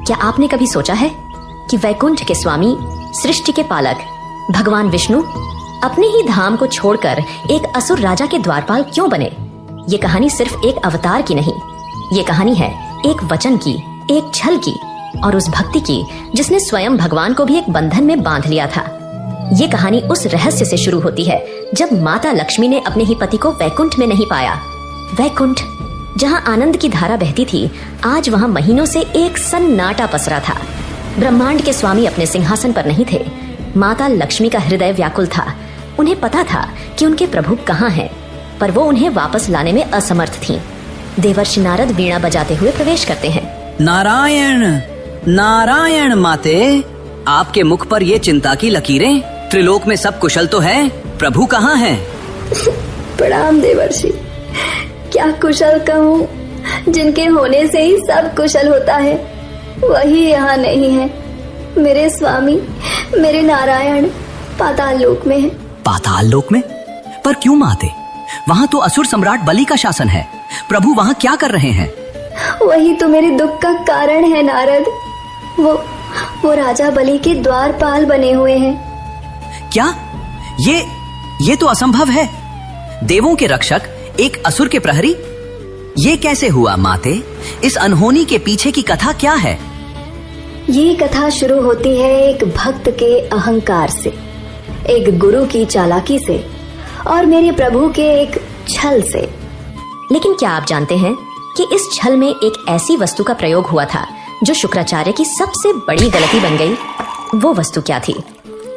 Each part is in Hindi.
क्या आपने कभी सोचा है कि वैकुंठ के स्वामी, सृष्टि के पालक भगवान विष्णु अपने ही धाम को छोड़कर एक असुर राजा के द्वारपाल क्यों बने? ये कहानी सिर्फ एक अवतार की नहीं, ये कहानी है एक वचन की, एक छल की और उस भक्ति की जिसने स्वयं भगवान को भी एक बंधन में बांध लिया था। ये कहानी उस रहस्य से शुरू होती है जब माता लक्ष्मी ने अपने ही पति को वैकुंठ में नहीं पाया। वैकुंठ, जहाँ आनंद की धारा बहती थी, आज वहाँ महीनों से एक सन्नाटा पसरा था। ब्रह्मांड के स्वामी अपने सिंहासन पर नहीं थे। माता लक्ष्मी का हृदय व्याकुल था। उन्हें पता था कि उनके प्रभु कहाँ हैं, पर वो उन्हें वापस लाने में असमर्थ थीं। देवर्षि नारद वीणा बजाते हुए प्रवेश करते हैं। नारायण नारायण माते, आपके मुख पर ये चिंता की लकीरें। त्रिलोक में सब कुशल तो है, प्रभु कहाँ हैं? प्रणाम देवर्षि। क्या कुशल कहूँ, जिनके होने से ही सब कुशल होता है वही यहाँ नहीं है। मेरे स्वामी, मेरे नारायण पाताल लोक में है। पाताल लोक में? पर क्यों माते? वहाँ तो असुर सम्राट बलि का शासन है। प्रभु वहाँ क्या कर रहे हैं? वही तो मेरे दुख का कारण है नारद। वो राजा बलि के द्वारपाल बने हुए हैं। क्या? ये तो असंभव है। देवों के रक्षक एक असुर के प्रहरी? ये कैसे हुआ माते? इस अनहोनी के पीछे की कथा क्या है? ये कथा शुरू होती है एक भक्त के अहंकार से, एक गुरु की चालाकी से और मेरे प्रभु के एक छल से। लेकिन क्या आप जानते हैं कि इस छल में एक ऐसी वस्तु का प्रयोग हुआ था जो शुक्राचार्य की सबसे बड़ी गलती बन गई? वो वस्तु क्या थी?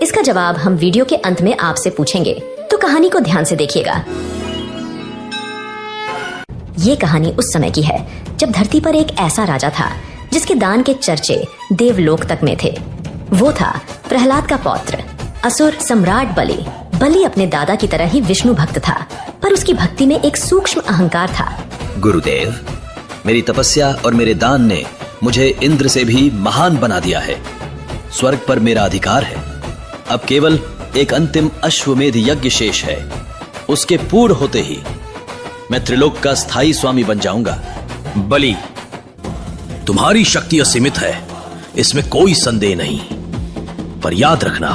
इसका जवाब हम वीडियो के अंत में आपसे पूछेंगे, तो कहानी को ध्यान से देखिएगा। ये कहानी उस समय की है जब धरती पर एक ऐसा राजा था जिसके दान के चर्चे देवलोक तक में थे। वो था प्रहलाद का पौत्र, असुर सम्राट बलि। बलि अपने दादा की तरह ही विष्णु भक्त था, पर उसकी भक्ति में एक सूक्ष्म अहंकार था। गुरुदेव, मेरी तपस्या और मेरे दान ने मुझे इंद्र से भी महान बना दिया है। स्वर्ग पर मेरा अधिकार है। अब केवल एक अंतिम अश्वमेध यज्ञ शेष है। उसके पूर्ण होते ही मैं त्रिलोक का स्थायी स्वामी बन जाऊंगा। बलि, तुम्हारी शक्ति असीमित है, इसमें कोई संदेह नहीं। पर याद रखना,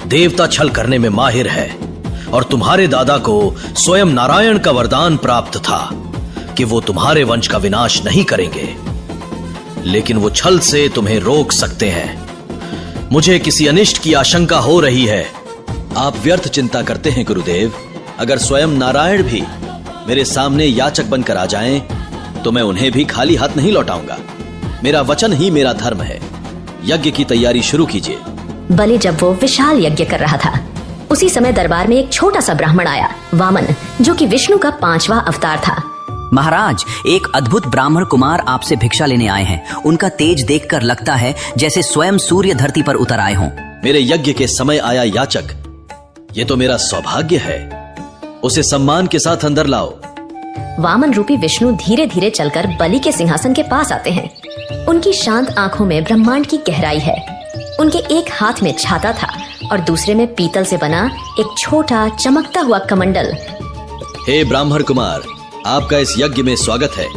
देवता छल करने में माहिर है और तुम्हारे दादा को स्वयं नारायण का वरदान प्राप्त था कि वो तुम्हारे वंश का विनाश नहीं करेंगे, लेकिन वो छल से तुम्हें रोक सकते हैं। मुझे किसी अनिष्ट की आशंका हो रही है। आप व्यर्थ चिंता करते हैं गुरुदेव। अगर स्वयं नारायण भी मेरे सामने याचक बनकर आ जाएं, तो मैं उन्हें भी खाली हाथ नहीं लौटाऊंगा। मेरा वचन ही मेरा धर्म है। यज्ञ की तैयारी शुरू कीजिए। बलि जब वो विशाल यज्ञ कर रहा था, उसी समय दरबार में एक छोटा सा ब्राह्मण आया, वामन, जो कि विष्णु का 5वां अवतार था। महाराज, एक अद्भुत ब्राह्मण कुमार आपसे भिक्षा लेने आए हैं। उनका तेज देखकर लगता है जैसे स्वयं सूर्य धरती पर उतर आए हों। मेरे यज्ञ के समय आया याचक, ये तो मेरा सौभाग्य है। उसे सम्मान के साथ अंदर लाओ। वामन रूपी विष्णु धीरे धीरे चलकर बलि के सिंहासन के पास आते हैं। उनकी शांत आंखों में ब्रह्मांड की गहराई है। उनके एक हाथ में छाता था और दूसरे में पीतल से बना एक छोटा चमकता हुआ कमंडल। हे ब्राह्मण कुमार, आपका इस यज्ञ में स्वागत है।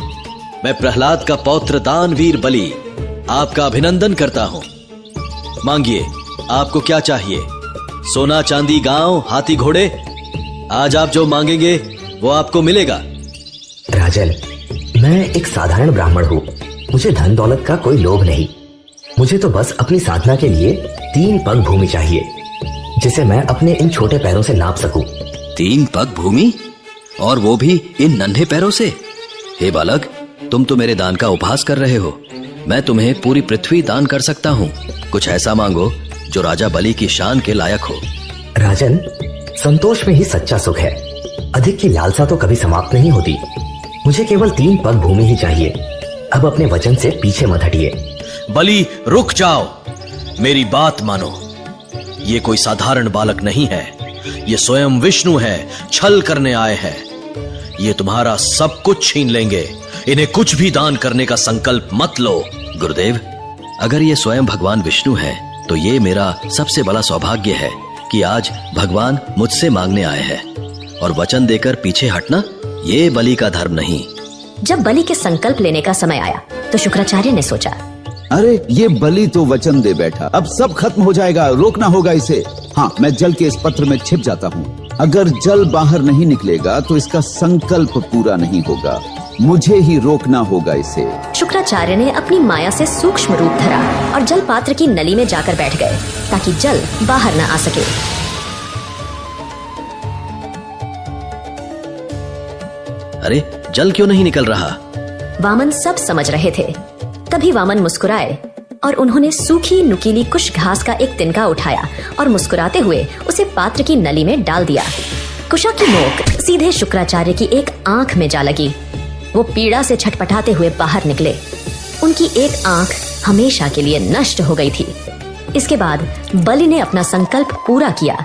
मैं प्रहलाद का पौत्र दानवीर बलि आपका अभिनंदन करता हूँ। मांगिए, आपको क्या चाहिए? सोना, चांदी, गांव, हाथी, घोड़े? आज आप जो मांगेंगे वो आपको मिलेगा। राजन, मैं एक साधारण ब्राह्मण हूँ। मुझे धन दौलत का कोई लोभ नहीं। मुझे तो बस अपनी साधना के लिए 3 पग भूमि चाहिए, जिसे मैं अपने इन छोटे पैरों से नाप सकूं। 3 पग भूमि? और वो भी इन नन्हे पैरों से? हे बालक, तुम तो मेरे दान का उपहास कर रहे हो। मैं तुम्हें पूरी पृथ्वी दान कर सकता हूँ। कुछ ऐसा मांगो जो राजा बलि की शान के लायक हो। राजन, संतोष में ही सच्चा सुख है। अधिक की लालसा तो कभी समाप्त नहीं होती। मुझे केवल 3 पग भूमि ही चाहिए। अब अपने वचन से पीछे मत हटिए। बलि, रुक जाओ, मेरी बात मानो। ये कोई साधारण बालक नहीं है, ये स्वयं विष्णु है। छल करने आए हैं। ये तुम्हारा सब कुछ छीन लेंगे। इन्हें कुछ भी दान करने का संकल्प मत लो। गुरुदेव, अगर ये स्वयं भगवान विष्णु है तो ये मेरा सबसे बड़ा सौभाग्य है कि आज भगवान मुझसे मांगने आए हैं। और वचन देकर पीछे हटना ये बलि का धर्म नहीं। जब बलि के संकल्प लेने का समय आया तो शुक्राचार्य ने सोचा, अरे ये बलि तो वचन दे बैठा, अब सब खत्म हो जाएगा, रोकना होगा इसे। हाँ, मैं जल के इस पत्र में छिप जाता हूँ। अगर जल बाहर नहीं निकलेगा तो इसका संकल्प पूरा नहीं होगा, मुझे ही रोकना होगा इसे। शुक्राचार्य ने अपनी माया से सूक्ष्म रूप धरा और जल पात्र की नली में जाकर बैठ गए ताकि जल बाहर न आ सके। अरे जल क्यों नहीं निकल रहा? वामन सब समझ रहे थे। तभी वामन मुस्कुराए और उन्होंने सूखी नुकीली कुश घास का एक तिनका उठाया और मुस्कुराते हुए उसे पात्र की नली में डाल दिया। कुशा की नोक सीधे शुक्राचार्य की एक आंख में जा लगी। वो पीड़ा से छटपटाते हुए बाहर निकले। उनकी एक आंख हमेशा के लिए नष्ट हो गई थी। इसके बाद बलि ने अपना संकल्प पूरा किया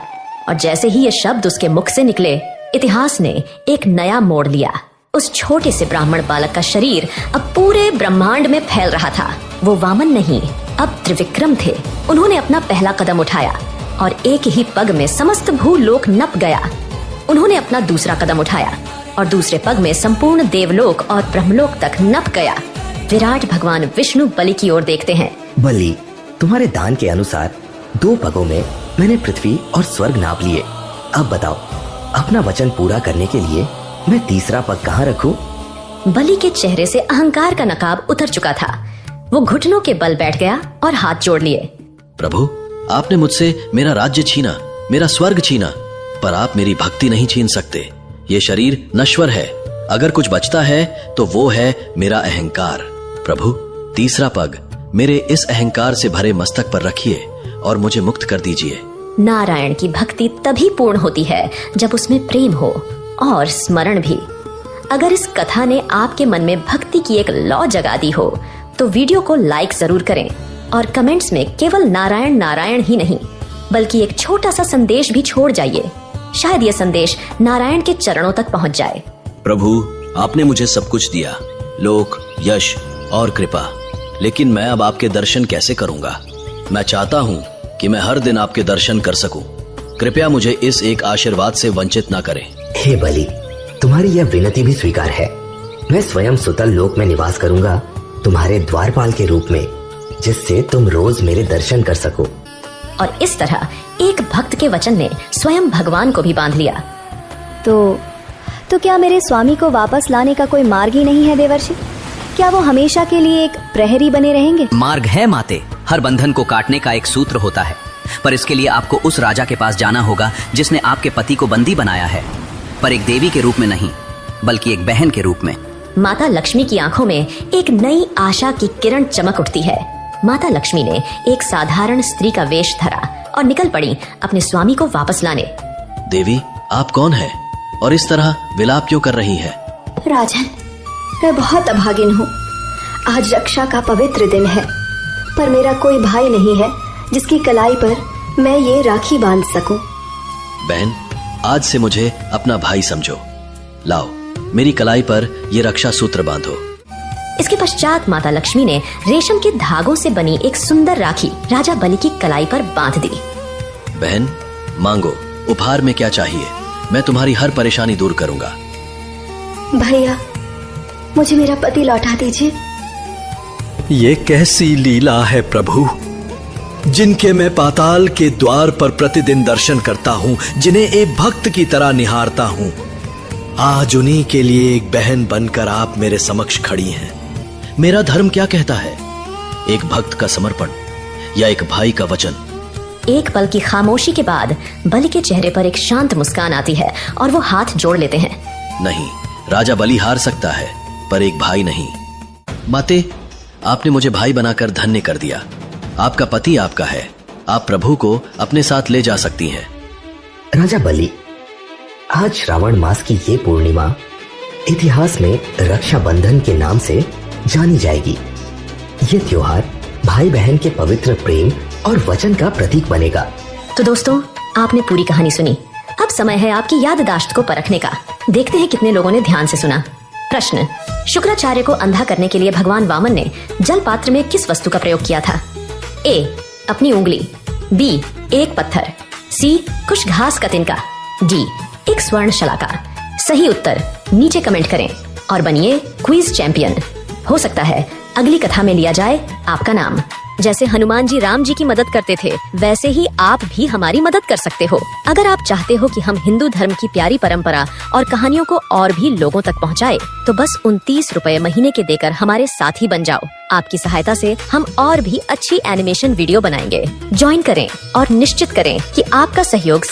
और जैसे ही ये शब्द उसके मुख से निकले, इतिहास ने एक नया मोड़ लिया। उस छोटे से ब्राह्मण बालक का शरीर अब पूरे ब्रह्मांड में फैल रहा था। वो वामन नहीं, अब त्रिविक्रम थे। उन्होंने अपना पहला कदम उठाया और एक ही पग में समस्त भूलोक नप गया। उन्होंने अपना दूसरा कदम उठाया और दूसरे पग में संपूर्ण देवलोक और ब्रह्मलोक तक नप गया। विराट भगवान विष्णु बलि की ओर देखते हैं। बलि, तुम्हारे दान के अनुसार 2 पगों में मैंने पृथ्वी और स्वर्ग नाप लिए। अब बताओ, अपना वचन पूरा करने के लिए मैं तीसरा पग कहाँ रखूं? बलि के चेहरे से अहंकार का नकाब उतर चुका था। वो घुटनों के बल बैठ गया और हाथ जोड़ लिए। प्रभु, आपने मुझसे मेरा राज्य छीना, मेरा स्वर्ग छीना, पर आप मेरी भक्ति नहीं छीन सकते। ये शरीर नश्वर है, अगर कुछ बचता है तो वो है मेरा अहंकार। प्रभु, तीसरा पग मेरे इस अहंकार से भरे मस्तक पर रखिए और मुझे मुक्त कर दीजिए। नारायण की भक्ति तभी पूर्ण होती है जब उसमें प्रेम हो और स्मरण भी। अगर इस कथा ने आपके मन में भक्ति की एक लौ जगा दी हो तो वीडियो को लाइक जरूर करें और कमेंट्स में केवल नारायण नारायण ही नहीं बल्कि एक छोटा सा संदेश भी छोड़ जाइए। शायद ये संदेश नारायण के चरणों तक पहुंच जाए। प्रभु, आपने मुझे सब कुछ दिया, लोक, यश और कृपा, लेकिन मैं अब आपके दर्शन कैसे करूंगा? मैं चाहता हूँ कि मैं हर दिन आपके दर्शन कर सकूं। कृपया मुझे इस एक आशीर्वाद से वंचित न करें। हे बलि, तुम्हारी यह विनती भी स्वीकार है। मैं स्वयं सुतल लोक में निवास करूंगा, तुम्हारे द्वारपाल के रूप में, जिससे तुम रोज मेरे दर्शन कर सको। और इस तरह एक भक्त के वचन ने स्वयं भगवान को भी बांध लिया। तो क्या मेरे स्वामी को वापस लाने का कोई मार्ग ही नहीं है देवर्षि? क्या वो हमेशा के लिए एक प्रहरी बने रहेंगे? मार्ग है माते, हर बंधन को काटने का एक सूत्र होता है, पर इसके लिए आपको उस राजा के पास जाना होगा जिसने आपके पति को बंदी बनाया है, पर एक देवी के रूप में नहीं बल्कि एक बहन के रूप में। माता लक्ष्मी की आंखों में एक नई आशा की किरण चमक उठती है। माता लक्ष्मी ने एक साधारण स्त्री का वेश धरा और निकल पड़ी अपने स्वामी को वापस लाने। देवी, आप कौन है और इस तरह विलाप क्यों कर रही है? राजन, मैं बहुत अभागिन हूँ। आज रक्षा का पवित्र दिन है, पर मेरा कोई भाई नहीं है जिसकी कलाई पर मैं ये राखी बांध सकूं। बहन, आज से मुझे अपना भाई समझो। लाओ, मेरी कलाई पर ये रक्षा सूत्र बांधो। इसके पश्चात माता लक्ष्मी ने रेशम के धागों से बनी एक सुंदर राखी राजा बलि की कलाई पर बांध दी। बहन, मांगो, उपहार में क्या चाहिए? मैं तुम्हारी हर परेशानी दूर करूंगा। भैया, मुझे मेरा पति लौटा दीजिए। ये कैसी लीला है प्रभु, जिनके मैं पाताल के द्वार पर प्रतिदिन दर्शन करता हूँ, जिन्हें एक भक्त की तरह निहारता हूँ। आज उन्हीं के लिए एक बहन बनकर आप मेरे समक्ष खड़ी हैं। मेरा धर्म क्या कहता है? एक भक्त का समर्पण या एक भाई का वचन? एक पल की खामोशी के बाद बलि के चेहरे पर एक शांत मुस्कान आती है और वो हाथ जोड़ लेते हैं। नहीं, राजा बलि हार सकता है पर एक भाई नहीं। माते, आपने मुझे भाई बनाकर धन्य कर दिया। आपका पति आपका है, आप प्रभु को अपने साथ ले जा सकती हैं। राजा बलि, आज श्रावण मास की ये पूर्णिमा इतिहास में रक्षा बंधन के नाम से जानी जाएगी। ये त्योहार भाई बहन के पवित्र प्रेम और वचन का प्रतीक बनेगा। तो दोस्तों, आपने पूरी कहानी सुनी। अब समय है आपकी याददाश्त को परखने का। देखते हैं कितने लोगों ने ध्यान से सुना। प्रश्न: शुक्राचार्य को अंधा करने के लिए भगवान वामन ने जल पात्र में किस वस्तु का प्रयोग किया था? ए, अपनी उंगली। बी, एक पत्थर। सी, कुछ घास का तिनका। डी, एक स्वर्ण शलाका। सही उत्तर नीचे कमेंट करें और बनिए क्विज चैंपियन। हो सकता है अगली कथा में लिया जाए आपका नाम। जैसे हनुमान जी राम जी की मदद करते थे, वैसे ही आप भी हमारी मदद कर सकते हो। अगर आप चाहते हो कि हम हिंदू धर्म की प्यारी परंपरा और कहानियों को और भी लोगों तक पहुंचाए, तो बस 29 रुपए महीने के देकर हमारे साथी बन जाओ। आपकी सहायता से हम और भी अच्छी एनिमेशन वीडियो बनाएंगे। ज्वाइन करें और निश्चित करें कि आपका सहयोग